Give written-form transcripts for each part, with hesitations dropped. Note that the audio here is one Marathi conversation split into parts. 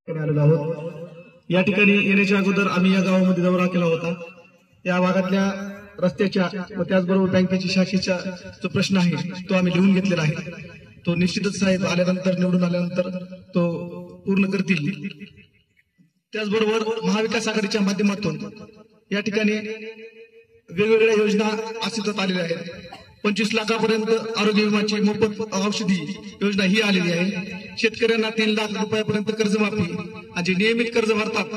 आलेलो आहोत। या ठिकाणी येण्याच्या अगोदर आम्ही या गावामध्ये दौरा केला होता। या भागातल्या रस्त्याच्या व त्याचबरोबर बँकेची शाखेचा जो प्रश्न आहे तो आम्ही लिहून घेतलेला आहे। तो निश्चितच साहेब आल्यानंतर निवडून आल्यानंतर तो पूर्ण करतील। त्याचबरोबर महाविकास आघाडीच्या माध्यमातून या ठिकाणी वेगवेगळ्या योजना अस्तित्वात आलेल्या आहेत। 25 लाखापर्यंत आरोग्य विमाची मोफत औषधी योजना ही आलेली आहे। शेतकऱ्यांना 3 लाख रुपयापर्यंत कर्जमाफी आणि जे नियमित कर्ज भरतात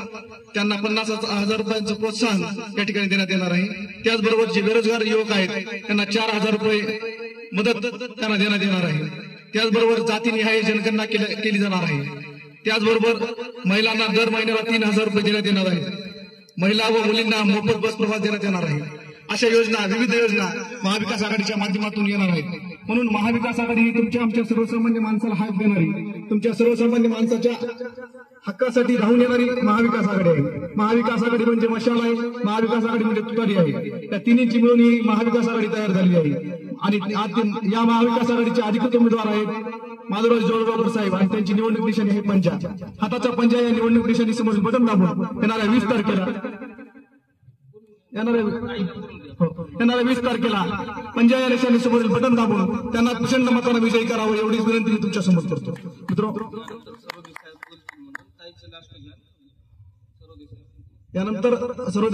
त्यांना 50,000 रुपयांचं प्रोत्साहन या ठिकाणी देण्यात येणार आहे। त्याचबरोबर जे बेरोजगार युवक आहेत त्यांना 4,000 रुपये मदत त्यांना देण्यात येणार आहे। त्याचबरोबर जातीनिहाय जनगणना केली जाणार आहे। त्याचबरोबर महिलांना दर महिन्याला 3,000 रुपये देण्यात येणार आहे। महिला व मुलींना मोफत बस प्रवास देण्यात येणार आहे। अशा योजना विविध योजना महाविकास आघाडीच्या माध्यमातून येणार आहेत। म्हणून महाविकास आघाडी ही तुमच्या आमच्या सर्वसामान्य माणसाला हाक देणारी, तुमच्या सर्वसामान्य माणसाच्या हक्कासाठी राहून येणारी महाविकास आघाडी आहे। महाविकास आघाडी म्हणजे मशाल आहे, महाविकास आघाडी म्हणजे तुतारी आहे। त्या तिन्हीची मिळून ही महाविकास आघाडी तयार झालेली आहे। आणि या महाविकास आघाडीचे अधिकृत उमेदवार आहेत माधवराज जोळगावकर साहेब आणि त्यांची निवडणूक निशाणी आहे पंजा। हाताचा पंजा या निवडणूक निशाणी समोर बटन दाबून येणाऱ्या 20 तारखेला पंजा या निशाणी समोरील बटन दाबून त्यांना प्रचंड मताने विजयी करावं एवढीच विनंती मी तुमच्या समोर करतो। मित्र यानंतर सर्व